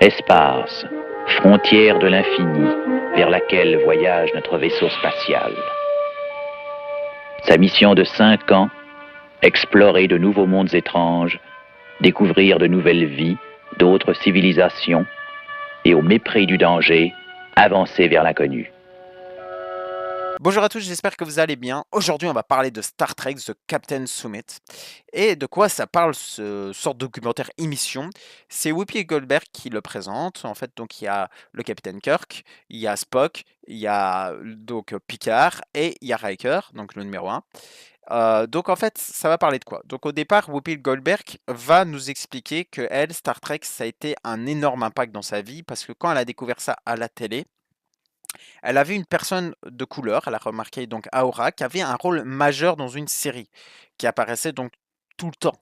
Espace, frontière de l'infini, vers laquelle voyage notre vaisseau spatial. Sa mission de 5 ans, explorer de nouveaux mondes étranges, découvrir de nouvelles vies, d'autres civilisations, et au mépris du danger, avancer vers l'inconnu. Bonjour à tous, j'espère que vous allez bien. Aujourd'hui, on va parler de Star Trek The Captain Summit. Et de quoi ça parle, ce sort de documentaire émission? C'est Whoopi Goldberg qui le présente. En fait, donc il y a le capitaine Kirk, il y a Spock, il y a donc Picard et il y a Riker, donc le numéro un. Donc en fait, ça va parler de quoi? Donc au départ, Whoopi Goldberg va nous expliquer que elle, Star Trek, ça a été un énorme impact dans sa vie parce que quand elle a découvert ça à la télé, elle avait une personne de couleur, elle a remarqué donc Aura, qui avait un rôle majeur dans une série, qui apparaissait donc tout le temps.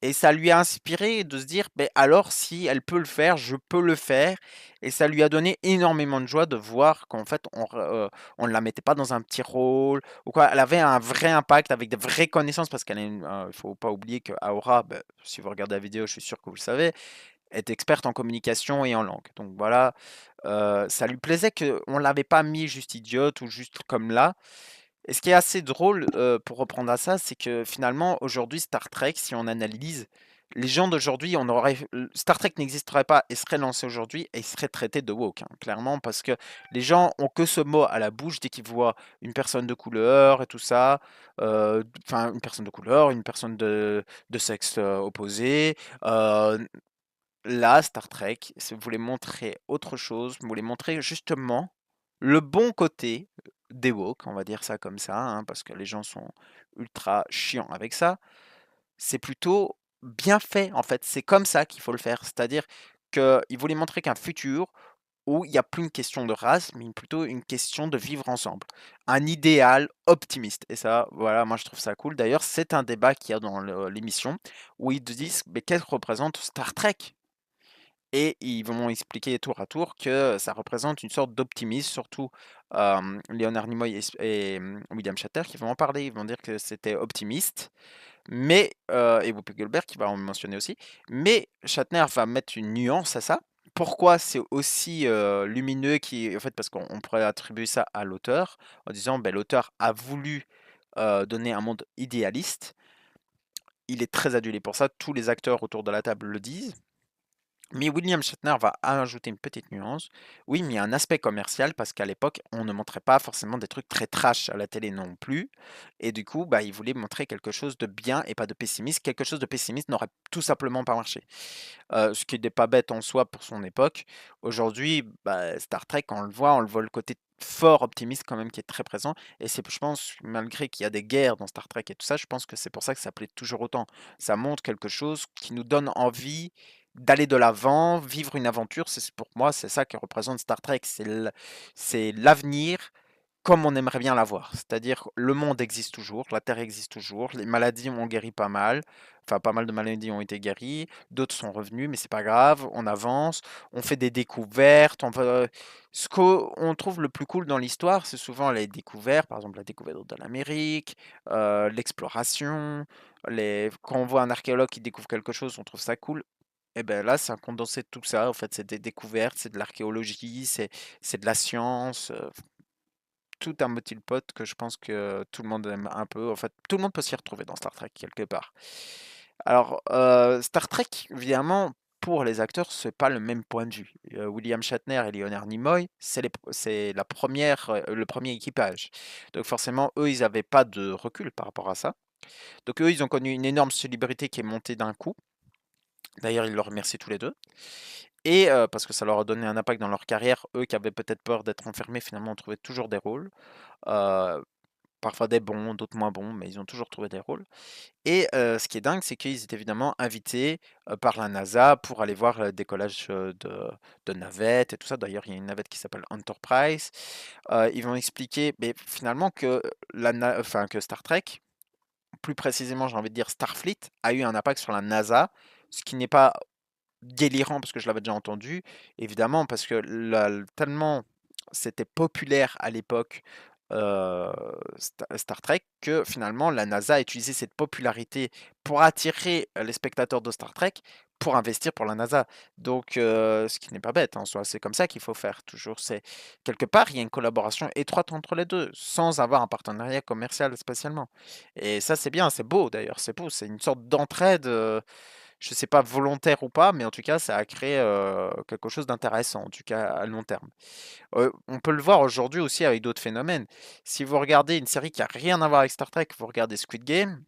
Et ça lui a inspiré de se dire, ben alors si elle peut le faire, je peux le faire. Et ça lui a donné énormément de joie de voir qu'en fait, on ne la mettait pas dans un petit rôle ou quoi. Elle avait un vrai impact avec de vraies connaissances parce qu'elle il faut pas oublier que Aura, ben, si vous regardez la vidéo, je suis sûr que vous le savez, est experte en communication et en langue. Donc voilà, ça lui plaisait qu'on l'avait pas mis juste idiote ou juste comme là. Et ce qui est assez drôle, pour reprendre à ça, c'est que finalement aujourd'hui Star Trek, si on analyse, les gens d'aujourd'hui, on aurait Star Trek n'existerait pas et serait lancé aujourd'hui et serait traité de woke, hein, clairement parce que les gens ont que ce mot à la bouche dès qu'ils voient une personne de couleur et tout ça, enfin une personne de couleur, une personne de sexe, opposé, heu là, Star Trek, voulait montrer autre chose, voulait montrer justement le bon côté des woke, on va dire ça comme ça, hein, parce que les gens sont ultra chiants avec ça. C'est plutôt bien fait, en fait. C'est comme ça qu'il faut le faire. C'est-à-dire qu'il voulait montrer qu'un futur où il n'y a plus une question de race, mais plutôt une question de vivre ensemble. Un idéal optimiste. Et ça, voilà, moi je trouve ça cool. D'ailleurs, c'est un débat qu'il y a dans l'émission où ils disent, mais qu'est-ce que représente Star Trek? Et ils vont expliquer tour à tour que ça représente une sorte d'optimisme, surtout Leonard Nimoy et William Shatner qui vont en parler. Ils vont dire que c'était optimiste, mais et Whoopi Goldberg qui va en mentionner aussi. Mais Shatner va mettre une nuance à ça. Pourquoi c'est aussi lumineux en fait, parce qu'on pourrait attribuer ça à l'auteur en disant ben, l'auteur a voulu donner un monde idéaliste. Il est très adulé pour ça. Tous les acteurs autour de la table le disent. Mais William Shatner va ajouter une petite nuance. Oui, mais il y a un aspect commercial parce qu'à l'époque, on ne montrait pas forcément des trucs très trash à la télé non plus. Et du coup, bah, il voulait montrer quelque chose de bien et pas de pessimiste. Quelque chose de pessimiste n'aurait tout simplement pas marché. Ce qui n'est pas bête en soi pour son époque. Aujourd'hui, bah, Star Trek, on le voit le côté fort optimiste quand même qui est très présent. Et c'est, je pense, malgré qu'il y a des guerres dans Star Trek et tout ça, je pense que c'est pour ça que ça plaît toujours autant. Ça montre quelque chose qui nous donne envie d'aller de l'avant, vivre une aventure. Pour moi, c'est ça que représente Star Trek. C'est l'avenir comme on aimerait bien l'avoir. C'est-à-dire, le monde existe toujours, la Terre existe toujours, les maladies ont guéri pas mal, enfin pas mal de maladies ont été guéries, d'autres sont revenus, mais c'est pas grave, on avance, on fait des découvertes, ce qu'on trouve le plus cool dans l'histoire, c'est souvent les découvertes, par exemple la découverte de l'Amérique, l'exploration, quand on voit un archéologue qui découvre quelque chose, on trouve ça cool. Et ben là, c'est un condensé de tout ça. En fait, c'est des découvertes, c'est de l'archéologie, c'est de la science. Tout un motif pot que je pense que tout le monde aime un peu. En fait, tout le monde peut s'y retrouver dans Star Trek quelque part. Alors, Star Trek, évidemment, pour les acteurs, c'est pas le même point de vue. William Shatner et Leonard Nimoy, c'est le premier équipage. Donc forcément, eux, ils n'avaient pas de recul par rapport à ça. Donc eux, ils ont connu une énorme célébrité qui est montée d'un coup. D'ailleurs, ils le remercient tous les deux. Et parce que ça leur a donné un impact dans leur carrière. Eux qui avaient peut-être peur d'être enfermés, finalement, ont trouvé toujours des rôles. Heu, Parfois des bons, d'autres moins bons, mais ils ont toujours trouvé des rôles. Et ce qui est dingue, c'est qu'ils étaient évidemment invités, par la NASA pour aller voir le décollage, de navettes et tout ça. D'ailleurs, il y a une navette qui s'appelle Enterprise. Ils vont expliquer, mais finalement que que Star Trek, plus précisément, j'ai envie de dire Starfleet, a eu un impact sur la NASA, ce qui n'est pas délirant parce que je l'avais déjà entendu, évidemment, parce que tellement c'était populaire à l'époque euh, Star Trek que finalement la NASA a utilisé cette popularité pour attirer les spectateurs de Star Trek pour investir pour la NASA. Donc, ce qui n'est pas bête en soi, c'est comme ça qu'il faut faire toujours. C'est quelque part, il y a une collaboration étroite entre les deux, sans avoir un partenariat commercial spécialement. Et ça, c'est bien, c'est beau d'ailleurs, c'est beau, c'est une sorte d'entraide. Je sais pas volontaire ou pas, mais en tout cas, ça a créé quelque chose d'intéressant, en tout cas à long terme. On peut le voir aujourd'hui aussi avec d'autres phénomènes. Si vous regardez une série qui a rien à voir avec Star Trek, vous regardez Squid Game,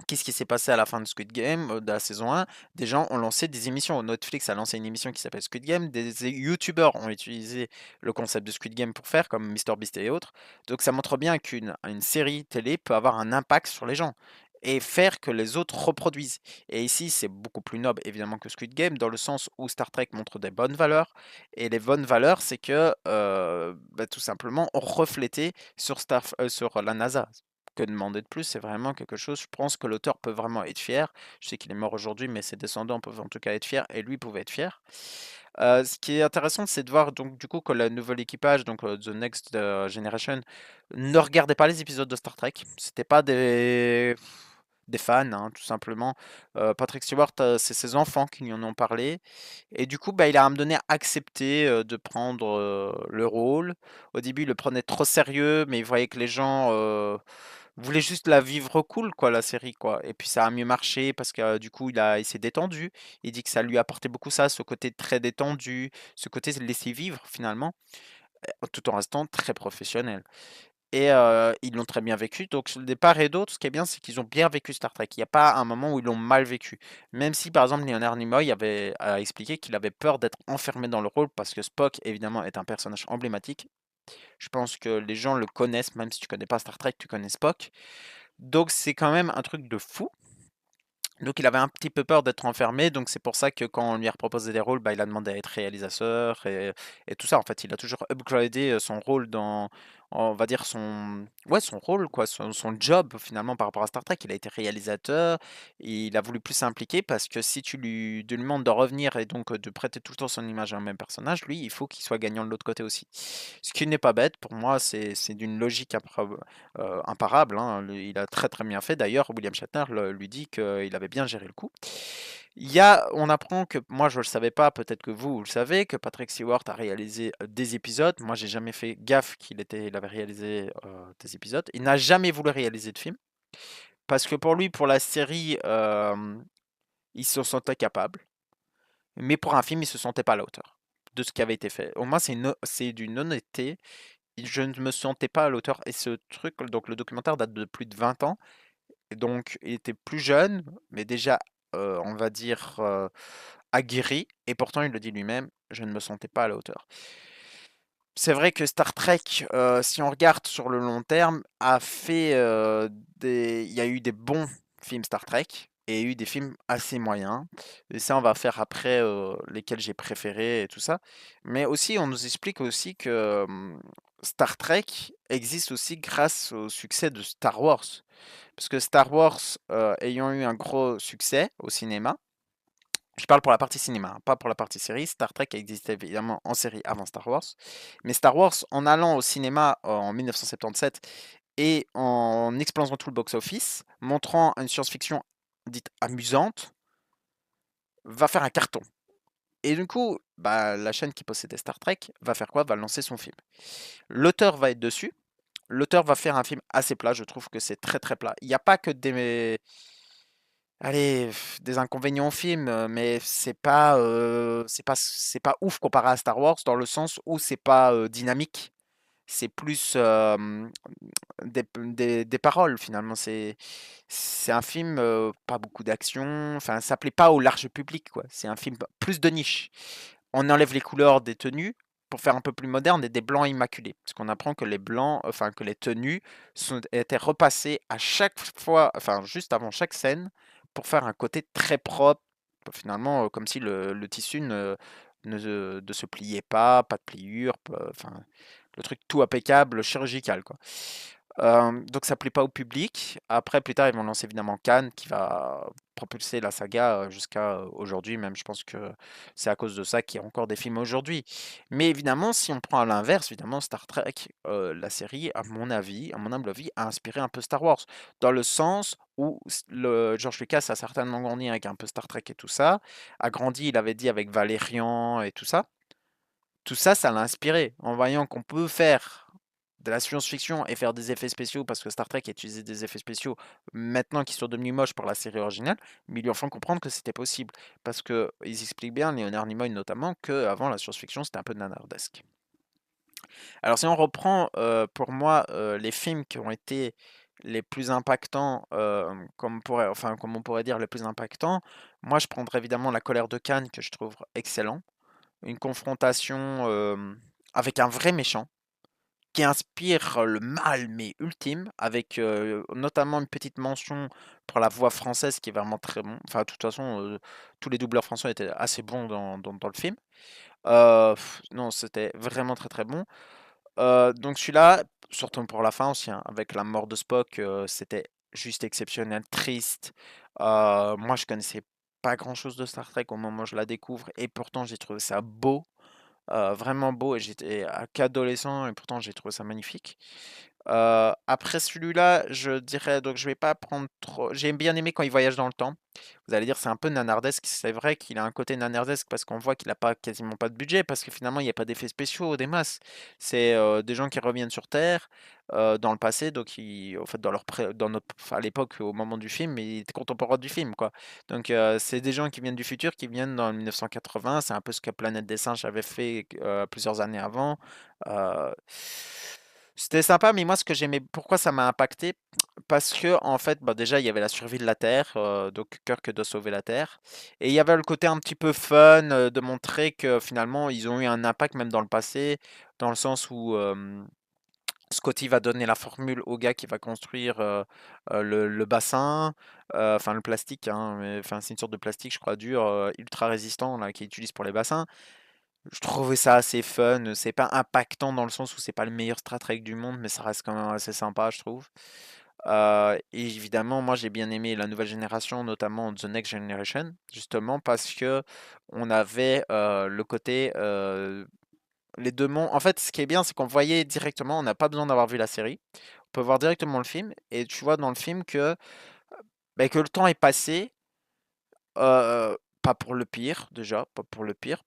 qu'est-ce qui s'est passé à la fin de Squid Game, de la saison 1? Des gens ont lancé des émissions. Netflix a lancé une émission qui s'appelle Squid Game. Des YouTubeurs ont utilisé le concept de Squid Game pour faire, comme MrBeast et autres. Donc ça montre bien qu'une série télé peut avoir un impact sur les gens et faire que les autres reproduisent. Et ici, c'est beaucoup plus noble, évidemment, que Squid Game, dans le sens où Star Trek montre des bonnes valeurs. Et les bonnes valeurs, c'est que, tout simplement, on reflétait sur la NASA. Que demander de plus? C'est vraiment quelque chose, je pense que l'auteur peut vraiment être fier. Je sais qu'il est mort aujourd'hui, mais ses descendants peuvent en tout cas être fiers, et lui pouvait être fier. Ce qui est intéressant, c'est de voir donc du coup que le nouvel équipage, donc The Next Generation, ne regardait pas les épisodes de Star Trek. C'était pas des fans, hein, tout simplement. Patrick Stewart, c'est ses enfants qui lui en ont parlé. Et du coup, bah, il a à un moment donné accepté de prendre le rôle. Au début, il le prenait trop sérieux, mais il voyait que les gens voulaient juste la vivre cool, quoi, la série, quoi. Et puis ça a mieux marché parce que du coup, il s'est détendu. Il dit que ça lui a apporté beaucoup ça, ce côté très détendu, ce côté de laisser vivre finalement, tout en restant très professionnel. Et ils l'ont très bien vécu. Donc, de part et d'autre, ce qui est bien, c'est qu'ils ont bien vécu Star Trek. Il n'y a pas un moment où ils l'ont mal vécu. Même si, par exemple, Leonard Nimoy avait expliqué qu'il avait peur d'être enfermé dans le rôle parce que Spock, évidemment, est un personnage emblématique. Je pense que les gens le connaissent, même si tu connais pas Star Trek, tu connais Spock. Donc, c'est quand même un truc de fou. Donc il avait un petit peu peur d'être enfermé, donc c'est pour ça que quand on lui a proposé des rôles, bah, il a demandé à être réalisateur et tout ça. En fait, il a toujours upgradé son rôle dans, on va dire son rôle quoi, son job finalement par rapport à Star Trek. Il a été réalisateur, il a voulu plus s'impliquer parce que si tu lui demandes de revenir et donc de prêter tout le temps son image à un même personnage, lui, il faut qu'il soit gagnant de l'autre côté aussi. Ce qui n'est pas bête pour moi, c'est d'une logique imparable, hein. Il a très très bien fait. D'ailleurs, William Shatner lui dit qu'il avait bien géré le coup. On apprend que, moi je ne le savais pas, peut-être que vous le savez, que Patrick Stewart a réalisé des épisodes. Moi j'ai jamais fait gaffe il avait réalisé des épisodes. Il n'a jamais voulu réaliser de film. Parce que pour lui, pour la série, il se sentait capable. Mais pour un film, il se sentait pas à la hauteur de ce qui avait été fait. Au moins, c'est d'une honnêteté. Je ne me sentais pas à la hauteur. Et ce truc, donc le documentaire date de plus de 20 ans. Et donc, il était plus jeune, mais déjà, on va dire, aguerri. Et pourtant, il le dit lui-même, je ne me sentais pas à la hauteur. C'est vrai que Star Trek, si on regarde sur le long terme, a fait il y a eu des bons films Star Trek et il y a eu des films assez moyens. Et ça, on va faire après lesquels j'ai préféré et tout ça. Mais aussi, on nous explique aussi que Star Trek existe aussi grâce au succès de Star Wars. Parce que Star Wars, ayant eu un gros succès au cinéma, je parle pour la partie cinéma, hein, pas pour la partie série. Star Trek existait évidemment en série avant Star Wars. Mais Star Wars, en allant au cinéma en 1977 et en explosant tout le box-office, montrant une science-fiction dite amusante, va faire un carton. Et du coup, bah, la chaîne qui possédait Star Trek va faire quoi? Va lancer son film. L'auteur va être dessus. L'auteur va faire un film assez plat. Je trouve que c'est très très plat. Il n'y a pas que allez, des inconvénients au film, mais c'est pas ouf comparé à Star Wars dans le sens où c'est pas dynamique. C'est plus des paroles finalement. C'est un film, pas beaucoup d'action. Enfin, ça plaît pas au large public, quoi. C'est un film plus de niche. On enlève les couleurs des tenues pour faire un peu plus moderne et des blancs immaculés. Parce qu'on apprend que les blancs, enfin que les tenues étaient repassées à chaque fois, enfin juste avant chaque scène, pour faire un côté très propre, finalement, comme si le tissu ne se pliait pas de pliure, enfin le truc tout impeccable, chirurgical, quoi. Donc ça plaît pas au public. Après, plus tard, ils vont lancer évidemment Cannes qui va propulser la saga jusqu'à aujourd'hui. Même, je pense que c'est à cause de ça qu'il y a encore des films aujourd'hui. Mais évidemment, si on prend à l'inverse, évidemment, Star Trek, la série, à mon avis, à mon humble avis, a inspiré un peu Star Wars. Dans le sens où George Lucas a certainement grandi avec un peu Star Trek et tout ça. A grandi, il avait dit, avec Valérian et tout ça. Tout ça, ça l'a inspiré. En voyant qu'on peut faire de la science-fiction et faire des effets spéciaux, parce que Star Trek utilisait des effets spéciaux maintenant qui sont devenus moches pour la série originale, mais ils lui en font comprendre que c'était possible. Parce que ils expliquent bien, Leonard Nimoy notamment, que avant la science-fiction c'était un peu nanardesque. Alors si on reprend pour moi les films qui ont été les plus impactants, comme on pourrait dire les plus impactants, moi je prendrais évidemment La Colère de Cannes que je trouve excellent, une confrontation avec un vrai méchant qui inspire le mal, mais ultime, avec notamment une petite mention pour la voix française qui est vraiment très bon. Enfin, de toute façon, tous les doubleurs français étaient assez bons dans le film. Non, c'était vraiment très très bon. Donc celui-là, surtout pour la fin aussi, hein, avec la mort de Spock, c'était juste exceptionnel, triste. Moi, je connaissais pas grand-chose de Star Trek au moment où je la découvre, et pourtant j'ai trouvé ça beau, vraiment beau, et j'étais qu'adolescent, et pourtant j'ai trouvé ça magnifique. Après celui-là, je dirais, donc je vais pas prendre trop. J'ai bien aimé quand il voyage dans le temps. Vous allez dire c'est un peu nanardesque. C'est vrai qu'il a un côté nanardesque parce qu'on voit qu'il a pas quasiment pas de budget parce que finalement il n'y a pas d'effets spéciaux, des masses. C'est des gens qui reviennent sur Terre dans le passé, donc en fait dans notre, enfin, à l'époque au moment du film, mais il était contemporain du film quoi. Donc c'est des gens qui viennent du futur, qui viennent dans 1980. C'est un peu ce que Planète des Singes avait fait plusieurs années avant. Euh, C'était sympa, mais moi, ce que j'aimais, pourquoi ça m'a impacté? Parce que, en fait, bah, déjà, il y avait la survie de la Terre, donc Kirk doit sauver la Terre. Et il y avait le côté un petit peu fun de montrer que finalement, ils ont eu un impact même dans le passé, dans le sens où Scotty va donner la formule au gars qui va construire le bassin, enfin le plastique, hein, enfin, c'est une sorte de plastique, je crois, dur, ultra résistant, là, qu'ils utilisent pour les bassins. Je trouvais ça assez fun. C'est pas impactant dans le sens où c'est pas le meilleur Star Trek du monde, mais ça reste quand même assez sympa, je trouve. Et évidemment, moi j'ai bien aimé la nouvelle génération, notamment The Next Generation, justement parce que on avait le côté les deux mondes. En fait, ce qui est bien, c'est qu'on voyait directement, on n'a pas besoin d'avoir vu la série. On peut voir directement le film, et tu vois dans le film que le temps est passé, pas pour le pire, déjà, pas pour le pire.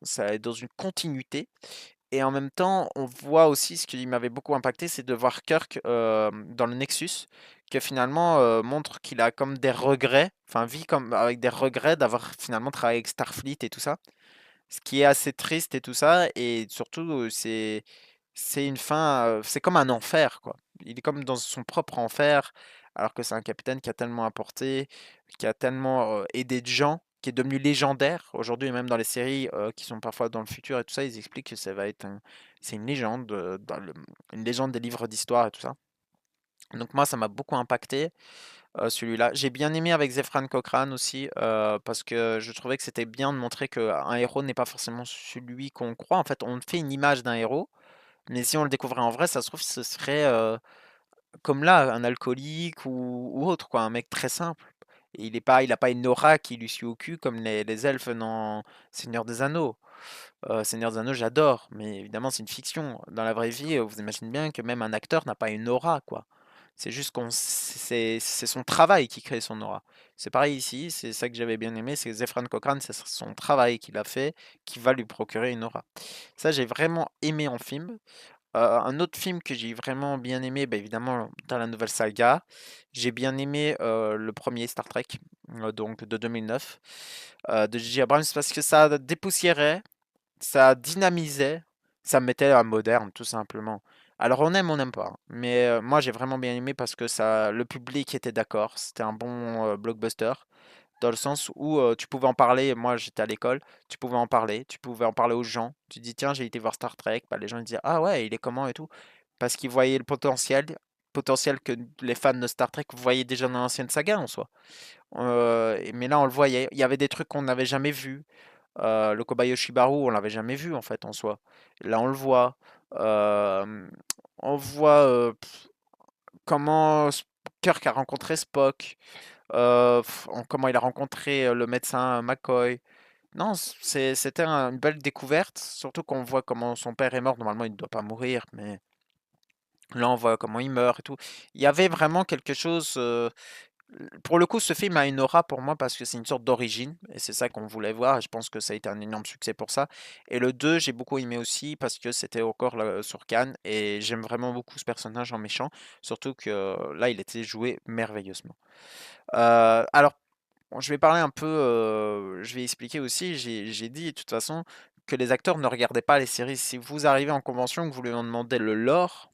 Ça est dans une continuité. Et en même temps, on voit aussi ce qui m'avait beaucoup impacté, c'est de voir Kirk dans le Nexus, qui finalement montre qu'il a comme des regrets, enfin vit comme avec des regrets d'avoir finalement travaillé avec Starfleet et tout ça, ce qui est assez triste et tout ça, et surtout c'est une fin, c'est comme un enfer quoi. Il est comme dans son propre enfer, alors que c'est un capitaine qui a tellement apporté, qui a tellement aidé de gens, qui est devenu légendaire. Aujourd'hui, même dans les séries qui sont parfois dans le futur et tout ça, ils expliquent que ça va être c'est une légende, une légende des livres d'histoire et tout ça. Donc moi, ça m'a beaucoup impacté celui-là. J'ai bien aimé avec Zefran Cochrane aussi, parce que je trouvais que c'était bien de montrer qu'un héros n'est pas forcément celui qu'on croit. En fait, on fait une image d'un héros, mais si on le découvrait en vrai, ça se trouve, ce serait comme là, un alcoolique ou autre, quoi, un mec très simple. Et il a pas une aura qui lui suit au cul comme les elfes dans Seigneur des Anneaux. Seigneur des Anneaux, j'adore, mais évidemment, c'est une fiction. Dans la vraie vie, vous imaginez bien que même un acteur n'a pas une aura, quoi. C'est juste c'est son travail qui crée son aura. C'est pareil ici, c'est ça que j'avais bien aimé, c'est que Zefran Cochrane, c'est son travail qu'il a fait qui va lui procurer une aura. Ça, j'ai vraiment aimé en film. Un autre film que j'ai vraiment bien aimé, bah, évidemment, dans la nouvelle saga, j'ai bien aimé le premier Star Trek, donc de 2009, de J.J. Abrams, parce que ça dépoussiérait, ça dynamisait, ça mettait à moderne, tout simplement. Alors on aime, on n'aime pas, hein, mais moi j'ai vraiment bien aimé parce que le public était d'accord, c'était un bon blockbuster. Dans le sens où tu pouvais en parler, moi j'étais à l'école, tu pouvais en parler aux gens. Tu dis, tiens, j'ai été voir Star Trek. Bah, les gens ils disaient, ah ouais, il est comment et tout. Parce qu'ils voyaient le potentiel que les fans de Star Trek voyaient déjà dans l'ancienne saga en soi. Mais là, on le voyait. Il y avait des trucs qu'on n'avait jamais vus. Le Kobayashi Maru, on l'avait jamais vu en fait en soi. Là, on le voit. Euh, on voit comment Kirk a rencontré Spock, comment il a rencontré le médecin McCoy. Non, c'était une belle découverte, surtout qu'on voit comment son père est mort. Normalement, il ne doit pas mourir, mais là, on voit comment il meurt et tout. Il y avait vraiment quelque chose. Pour le coup, ce film a une aura pour moi parce que c'est une sorte d'origine, et c'est ça qu'on voulait voir, et je pense que ça a été un énorme succès pour ça. Et le 2, j'ai beaucoup aimé aussi parce que c'était encore là, sur Cannes, et j'aime vraiment beaucoup ce personnage en méchant, surtout que là, il était joué merveilleusement. Alors, bon, je vais parler un peu, je vais expliquer aussi, j'ai dit de toute façon que les acteurs ne regardaient pas les séries. Si vous arrivez en convention, que vous lui en demandez le lore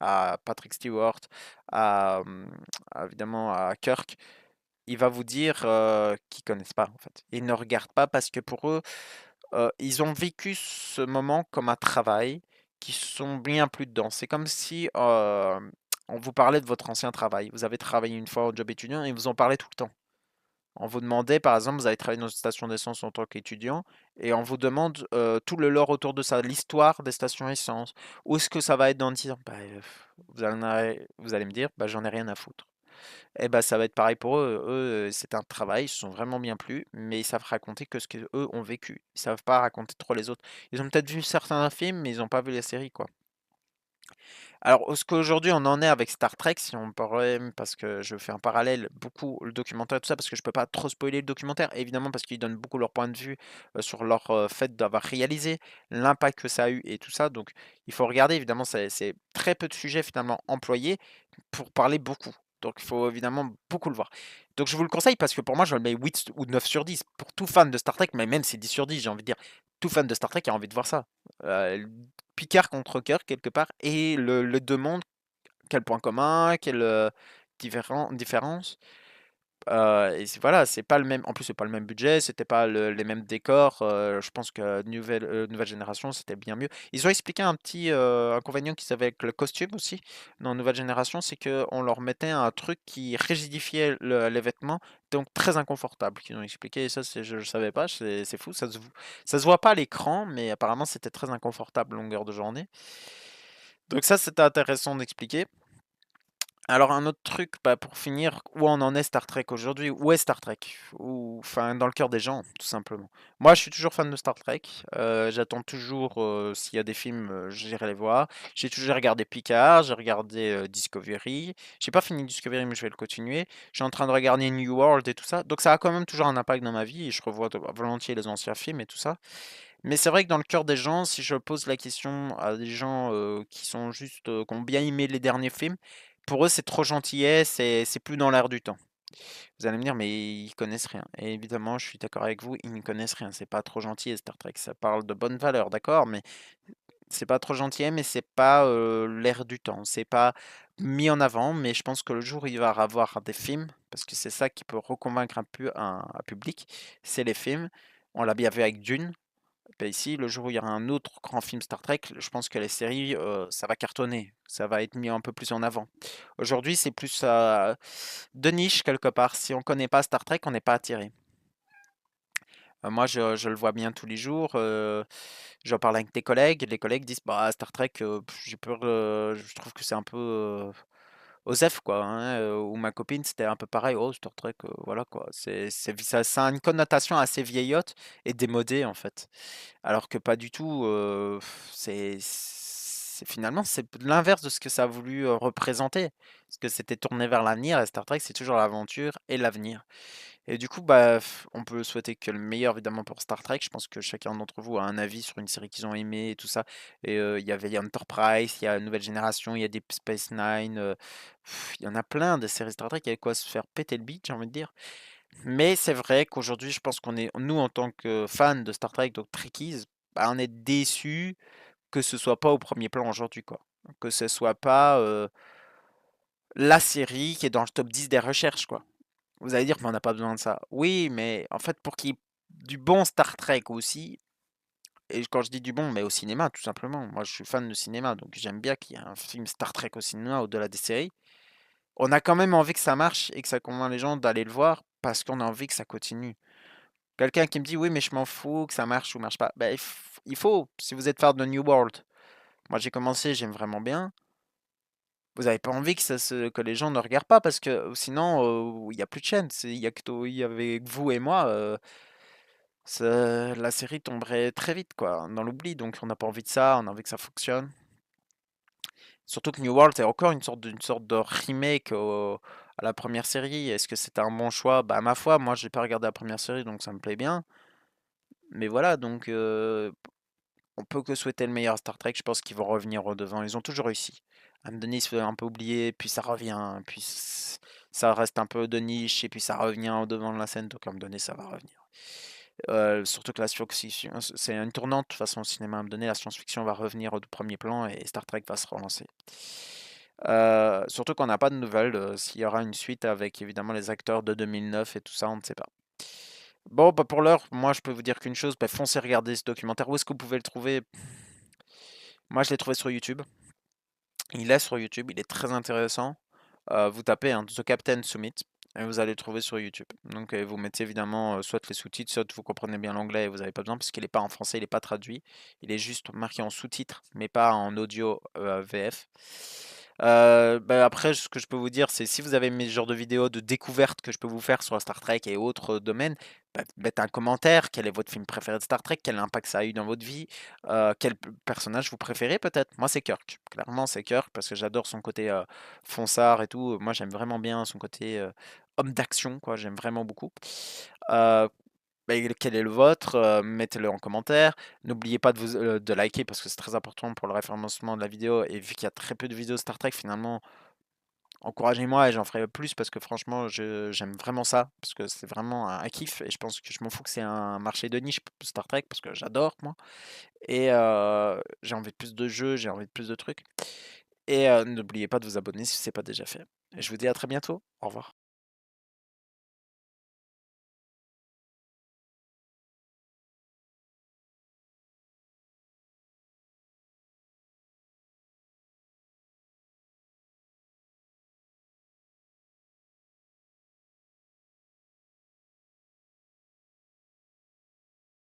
à Patrick Stewart, évidemment à Kirk, il va vous dire qu'ils connaissent pas en fait. Ils ne regardent pas parce que pour eux, ils ont vécu ce moment comme un travail, qui sont bien plus dedans. C'est comme si on vous parlait de votre ancien travail. Vous avez travaillé une fois au job étudiant et vous en parlez tout le temps. On vous demandait, par exemple, vous avez travaillé dans une station d'essence en tant qu'étudiant, et on vous demande tout le lore autour de ça, l'histoire des stations essence. Où est-ce que ça va être dans le titre? Bah, vous allez me dire, bah, j'en ai rien à foutre. Et bah, ça va être pareil pour eux. Eux, c'est un travail, ils se sont vraiment bien plu, mais ils savent raconter que ce qu'eux ont vécu. Ils savent pas raconter trop les autres. Ils ont peut-être vu certains films, mais ils n'ont pas vu les séries, quoi. Alors, ce qu'aujourd'hui on en est avec Star Trek, si on parlait, parce que je fais un parallèle, beaucoup le documentaire et tout ça, parce que je peux pas trop spoiler le documentaire, évidemment, parce qu'ils donnent beaucoup leur point de vue sur leur fait d'avoir réalisé, l'impact que ça a eu et tout ça. Donc, il faut regarder, évidemment, c'est très peu de sujets finalement employés pour parler beaucoup. Donc, il faut évidemment beaucoup le voir. Donc, je vous le conseille parce que pour moi, je le mets 8 ou 9 sur 10. Pour tout fan de Star Trek, mais même si c'est 10 sur 10, j'ai envie de dire, tout fan de Star Trek a envie de voir ça. Euh, Picard contre Kirk, quelque part, et le deux mondes, quel point commun, quelle différence. Et voilà, c'est pas le même. En plus, c'est pas le même budget, c'était pas les mêmes décors. Je pense que nouvelle génération, c'était bien mieux. Ils ont expliqué un petit inconvénient qu'ils avaient avec le costume aussi dans Nouvelle Génération, c'est que on leur mettait un truc qui rigidifiait les vêtements, donc très inconfortable. Qu'ils ont expliqué, et ça, je savais pas, c'est fou, ça se voit pas à l'écran, mais apparemment c'était très inconfortable longueur de journée. Donc ça, c'était intéressant d'expliquer. Alors un autre truc, bah, pour finir, où on en est Star Trek aujourd'hui? Où est Star Trek? Ou enfin dans le cœur des gens, tout simplement. Moi, je suis toujours fan de Star Trek. J'attends toujours s'il y a des films, j'irai les voir. J'ai toujours regardé Picard, j'ai regardé Discovery. J'ai pas fini Discovery, mais je vais le continuer. Je suis en train de regarder New World et tout ça. Donc ça a quand même toujours un impact dans ma vie et je revois volontiers les anciens films et tout ça. Mais c'est vrai que dans le cœur des gens, si je pose la question à des gens qui sont juste, qui ont bien aimé les derniers films, pour eux c'est trop gentillet, c'est plus dans l'air du temps. Vous allez me dire, mais ils connaissent rien. Et évidemment, je suis d'accord avec vous, ils ne connaissent rien. C'est pas trop gentil Star Trek. Ça parle de bonnes valeurs, d'accord, mais c'est pas trop gentil, mais c'est pas l'air du temps. C'est pas mis en avant, mais je pense que le jour où il va y avoir des films, parce que c'est ça qui peut reconvaincre un peu un public, c'est les films. On l'a bien vu avec Dune. Ben ici, le jour où il y aura un autre grand film Star Trek, je pense que les séries, ça va cartonner. Ça va être mis un peu plus en avant. Aujourd'hui, c'est plus de niche quelque part. Si on connaît pas Star Trek, on n'est pas attiré. Moi, je le vois bien tous les jours. J'en parle avec des collègues. Les collègues disent, bah, Star Trek, j'ai peur, je trouve que c'est un peu osef, quoi. Hein, ou ma copine, c'était un peu pareil. Oh, Star Trek, voilà, quoi. Ça a une connotation assez vieillotte et démodée, en fait. Alors que pas du tout, finalement, c'est l'inverse de ce que ça a voulu représenter. Parce que c'était tourné vers l'avenir, et Star Trek, c'est toujours l'aventure et l'avenir. Et du coup, bah, on peut souhaiter que le meilleur, évidemment, pour Star Trek. Je pense que chacun d'entre vous a un avis sur une série qu'ils ont aimée et tout ça. Et il y avait Enterprise, il y a Nouvelle Génération, il y a Deep Space Nine. Il y en a plein de séries Star Trek. Il y a de quoi se faire péter le beat, j'ai envie de dire. Mais c'est vrai qu'aujourd'hui, je pense qu'on est, nous, en tant que fans de Star Trek, donc Trekkies, bah, on est déçus que ce soit pas au premier plan aujourd'hui, quoi. Que ce soit pas la série qui est dans le top 10 des recherches, quoi. Vous allez dire, mais on n'a pas besoin de ça. Oui, mais en fait, pour qu'il y ait du bon Star Trek aussi, et quand je dis du bon, mais au cinéma, tout simplement. Moi, je suis fan de cinéma, donc j'aime bien qu'il y ait un film Star Trek au cinéma au-delà des séries. On a quand même envie que ça marche et que ça convainc les gens d'aller le voir parce qu'on a envie que ça continue. Quelqu'un qui me dit: «Oui, mais je m'en fous que ça marche ou marche pas». Bah, il faut, si vous êtes fan de New World. Moi, j'ai commencé, j'aime vraiment bien. vous avez pas envie que les gens ne regardent pas parce que sinon, il y a plus de chaîne. Il y avait que vous et moi, la série tomberait très vite, quoi, dans l'oubli. Donc on n'a pas envie de ça, on a envie que ça fonctionne. Surtout que New World est encore une sorte de remake à la première série. Est-ce que c'était un bon choix? Bah, ma foi, moi j'ai pas regardé la première série donc ça me plaît bien. Mais voilà, donc on peut que souhaiter le meilleur à Star Trek. Je pense qu'ils vont revenir au devant. Ils ont toujours réussi. À me donner, se fait un peu oublié, puis ça revient, ça reste un peu de niche, et puis ça revient au devant de la scène. Donc à me donner, ça va revenir. Surtout que la science-fiction, c'est une tournante de toute façon au cinéma. À un moment donné, la science-fiction va revenir au premier plan et Star Trek va se relancer. Surtout qu'on n'a pas de nouvelles s'il y aura une suite avec évidemment les acteurs de 2009 et tout ça, on ne sait pas. Bon, bah pour l'heure, moi je peux vous dire qu'une chose, bah, foncez regarder ce documentaire. Où est-ce que vous pouvez le trouver? Moi je l'ai trouvé sur YouTube. Il est sur YouTube, il est très intéressant. Vous tapez The Captain Summit et vous allez le trouver sur YouTube. Donc vous mettez évidemment soit les sous-titres, soit vous comprenez bien l'anglais et vous n'avez pas besoin parce qu'il n'est pas en français, il n'est pas traduit. Il est juste marqué en sous-titres, mais pas en audio VF. Bah, après, ce que je peux vous dire, c'est si vous avez mes genres de vidéos de découverte que je peux vous faire sur Star Trek et autres domaines, bah, mettez un commentaire. Quel est votre film préféré de Star Trek? Quel impact ça a eu dans votre vie? Quel personnage vous préférez peut-être? Moi, c'est Kirk. Clairement, c'est Kirk parce que j'adore son côté fonçard et tout. Moi, j'aime vraiment bien son côté homme d'action, quoi. J'aime vraiment beaucoup. Euh, bah, quel est le vôtre? Mettez-le en commentaire. N'oubliez pas de liker parce que c'est très important pour le référencement de la vidéo. Et vu qu'il y a très peu de vidéos Star Trek, finalement, encouragez-moi et j'en ferai plus parce que franchement, j'aime vraiment ça. Parce que c'est vraiment un kiff. Et je pense que je m'en fous que c'est un marché de niche Star Trek parce que j'adore, moi. Et j'ai envie de plus de jeux, j'ai envie de plus de trucs. Et n'oubliez pas de vous abonner si ce n'est pas déjà fait. Et je vous dis à très bientôt. Au revoir.